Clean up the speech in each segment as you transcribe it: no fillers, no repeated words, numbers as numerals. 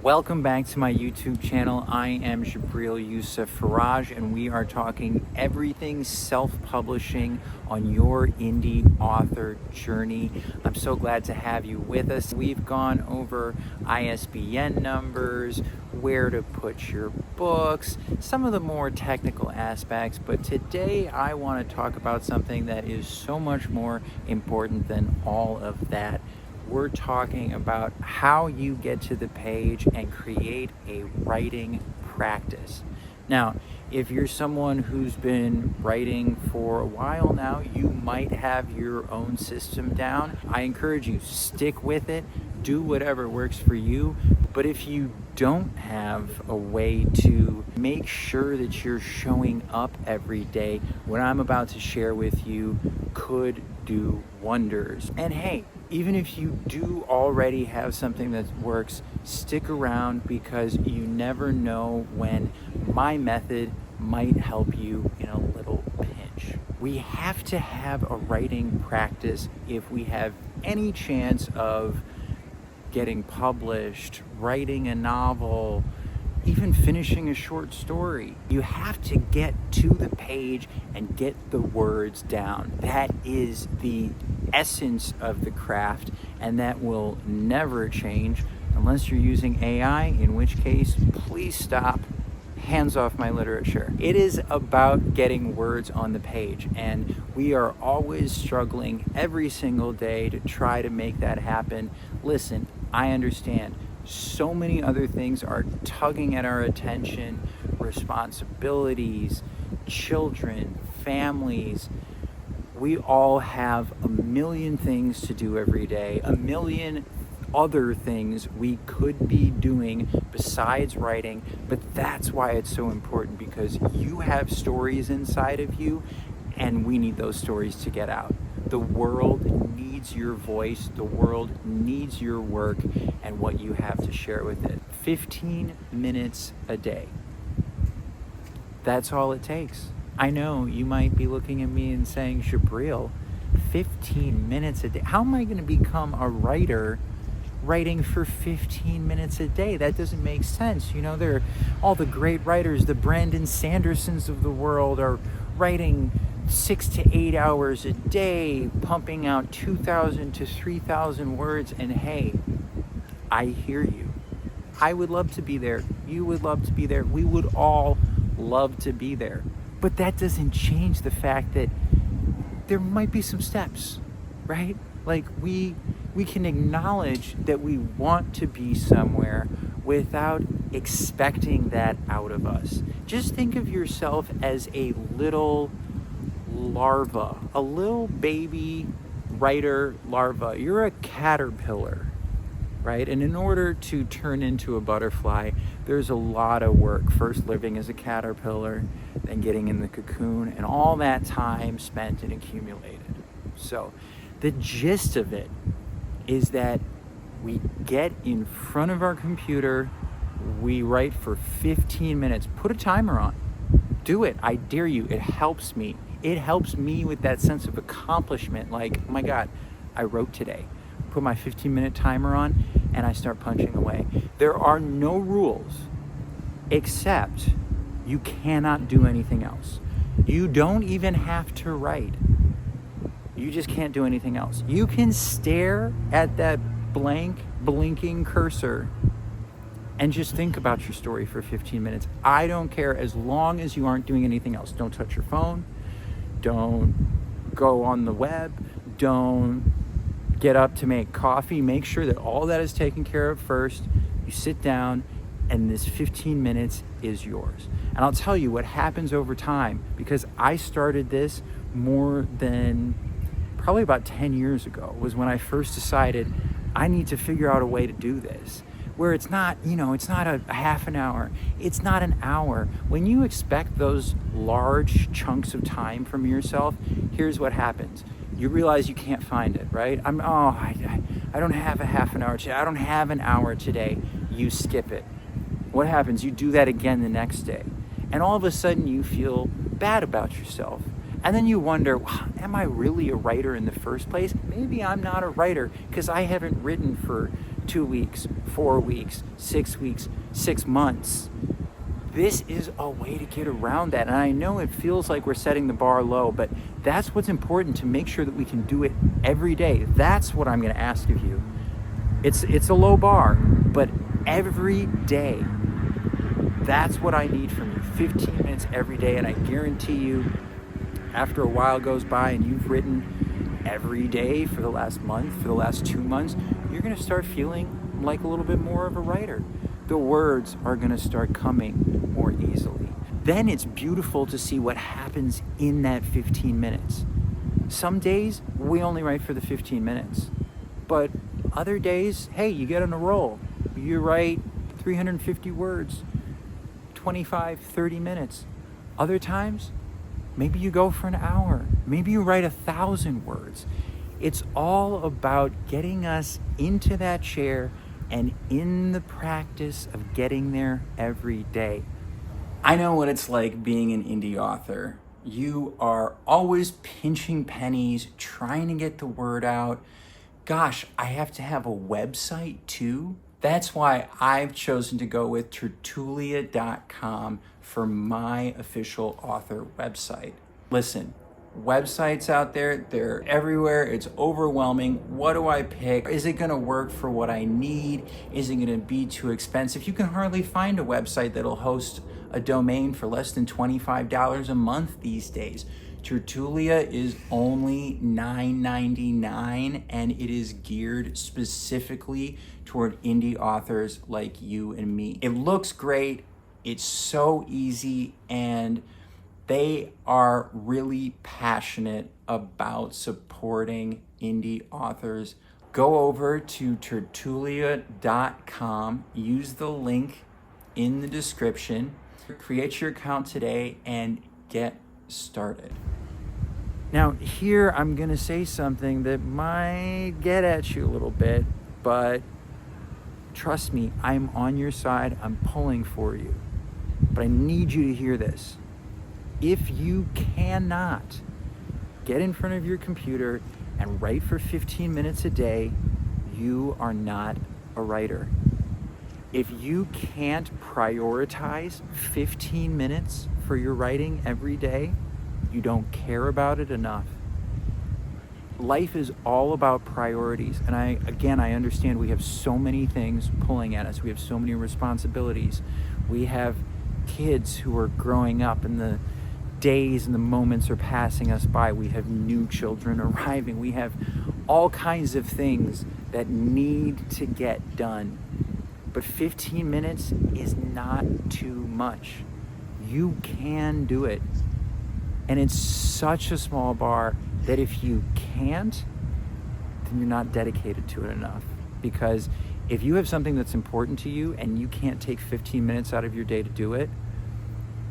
Welcome back to my YouTube channel. I am Jabril Yusuf Faraj, and we are talking everything self-publishing on your indie author journey. I'm so glad to have you with us. We've gone over ISBN numbers, where to put your books, some of the more technical aspects, but today I want to talk about something that is so much more important than all of that. We're talking about how you get to the page and create a writing practice. Now, if you're someone who's been writing for a while now, you might have your own system down. I encourage you, stick with it, do whatever works for you. But if you don't have a way to make sure that you're showing up every day, what I'm about to share with you could do wonders. And hey, even if you do already have something that works, stick around, because you never know when my method might help you in a little pinch. We have to have a writing practice if we have any chance of getting published, writing a novel, even finishing a short story. You have to get to the page and get the words down. That is the essence of the craft, and that will never change unless you're using AI, in which case, please stop. Hands off my literature. It is about getting words on the page, and we are always struggling every single day to try to make that happen. Listen, I understand. So many other things are tugging at our attention: responsibilities, children, families. We all have a million things to do every day, a million other things we could be doing besides writing. But that's why it's so important, because you have stories inside of you, and we need those stories to get out. The world needs your voice, the world needs your work and what you have to share with it. 15 minutes a day. That's all it takes. I know you might be looking at me and saying, Jabril, 15 minutes a day? How am I going to become a writer writing for 15 minutes a day? That doesn't make sense. You know, all the great writers, the Brandon Sandersons of the world, are writing 6 to 8 hours a day, pumping out 2,000 to 3,000 words. And hey, I hear you. I would love to be there. You would love to be there. We would all love to be there. But that doesn't change the fact that there might be some steps, right? Like we can acknowledge that we want to be somewhere without expecting that out of us. Just think of yourself as a little larva, a little baby writer larva. You're a caterpillar, right? And in order to turn into a butterfly, there's a lot of work. First living as a caterpillar, then getting in the cocoon, and all that time spent and accumulated. So the gist of it is that we get in front of our computer, we write for 15 minutes. Put a timer on. Do it. I dare you. It helps me. It helps me with that sense of accomplishment. Like, oh my God, I wrote today. Put my 15-minute timer on, and I start punching away. There are no rules, except you cannot do anything else. You don't even have to write. You just can't do anything else. You can stare at that blank, blinking cursor and just think about your story for 15 minutes. I don't care, as long as you aren't doing anything else. Don't touch your phone. Don't go on the web. Don't get up to make coffee. Make sure that all that is taken care of first. You sit down, and this 15 minutes is yours. And I'll tell you what happens over time, because I started this more than probably about 10 years ago, was when I first decided I need to figure out a way to do this, where it's not, it's not a half an hour, it's not an hour. When you expect those large chunks of time from yourself, here's what happens. You realize you can't find it, right? I don't have a half an hour today. I don't have an hour today. You skip it. What happens? You do that again the next day. And all of a sudden you feel bad about yourself. And then you wonder, am I really a writer in the first place? Maybe I'm not a writer because I haven't written for 2 weeks, 4 weeks, 6 weeks, 6 months. This is a way to get around that. And I know it feels like we're setting the bar low, but that's what's important, to make sure that we can do it every day. That's what I'm going to ask of you. It's a low bar, but every day. That's what I need from you. 15 minutes every day. And I guarantee you, after a while goes by and you've written every day for the last month, for the last 2 months, you're going to start feeling like a little bit more of a writer. The words are going to start coming more easily. Then it's beautiful to see what happens in that 15 minutes. Some days we only write for the 15 minutes, but other days, hey, you get on a roll. You write 350 words, 25, 30 minutes. Other times, maybe you go for an hour. Maybe you write 1,000 words. It's all about getting us into that chair and in the practice of getting there every day. I know what it's like being an indie author. You are always pinching pennies, trying to get the word out. Gosh, I have to have a website too. That's why I've chosen to go with tertulia.com for my official author website. Listen, websites out there, they're everywhere. It's overwhelming. What do I pick? Is it going to work for what I need? Is it going to be too expensive? You can hardly find a website that'll host a domain for less than $25 a month these days. Tertulia is only $9.99, and it is geared specifically toward indie authors like you and me. It looks great. It's so easy, and they are really passionate about supporting indie authors. Go over to tertulia.com, use the link in the description, create your account today, and get started. Now, here I'm going to say something that might get at you a little bit, but trust me, I'm on your side. I'm pulling for you. But I need you to hear this. If you cannot get in front of your computer and write for 15 minutes a day, you are not a writer. If you can't prioritize 15 minutes for your writing every day, you don't care about it enough. Life is all about priorities. And I understand we have so many things pulling at us. We have so many responsibilities. We have kids who are growing up, and the days and the moments are passing us by. We have new children arriving. We have all kinds of things that need to get done. But 15 minutes is not too much. You can do it. And it's such a small bar that if you can't, then you're not dedicated to it enough. Because if you have something that's important to you and you can't take 15 minutes out of your day to do it,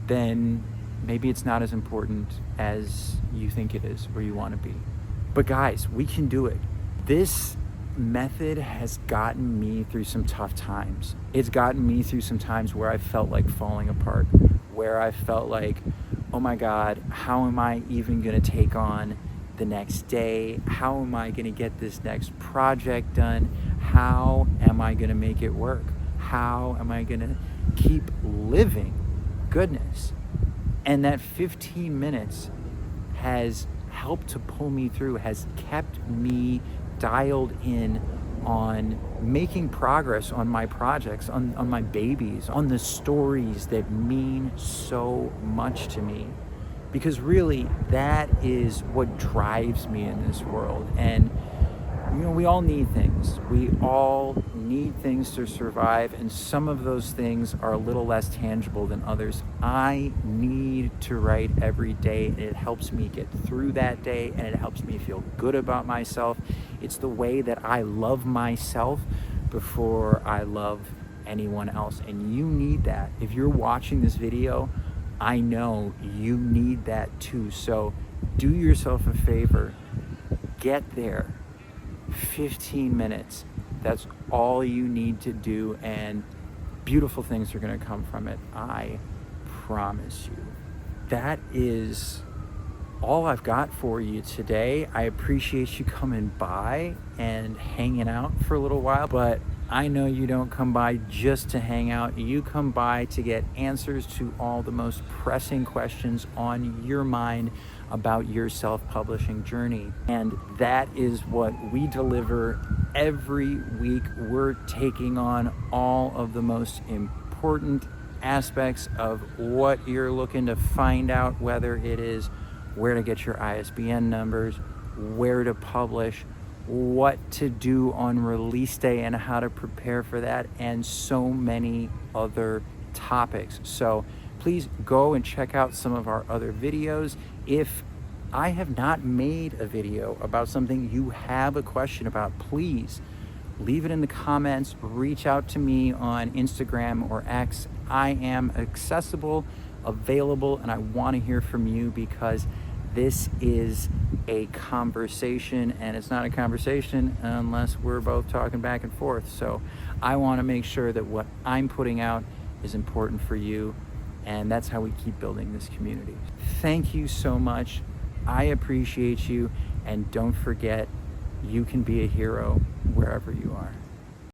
then maybe it's not as important as you think it is or you want to be. But guys, we can do it. This method has gotten me through some tough times. It's gotten me through some times where I felt like falling apart, where I felt like, oh my God, how am I even going to take on the next day? How am I going to get this next project done? How am I going to make it work? How am I going to keep living? Goodness. And that 15 minutes has helped to pull me through, has kept me dialed in on making progress on my projects, on my babies, on the stories that mean so much to me. Because really, that is what drives me in this world. And we all need things. We all need things to survive, and some of those things are a little less tangible than others. I need to write every day, and it helps me get through that day, and it helps me feel good about myself. It's the way that I love myself before I love anyone else, and you need that. If you're watching this video, I know you need that too. So do yourself a favor, get there. 15 minutes. That's all you need to do, and beautiful things are going to come from it. I promise you. That is all I've got for you today. I appreciate you coming by and hanging out for a little while, but I know you don't come by just to hang out. You come by to get answers to all the most pressing questions on your mind about your self-publishing journey. And that is what we deliver every week. We're taking on all of the most important aspects of what you're looking to find out, whether it is where to get your ISBN numbers, where to publish, what to do on release day and how to prepare for that, and so many other topics. So please go and check out some of our other videos. If I have not made a video about something you have a question about, please leave it in the comments, reach out to me on Instagram or X. I am accessible, available, and I want to hear from you, because this is a conversation, and it's not a conversation unless we're both talking back and forth. So I want to make sure that what I'm putting out is important for you, and that's how we keep building this community. Thank you so much. I appreciate you, and don't forget, you can be a hero wherever you are.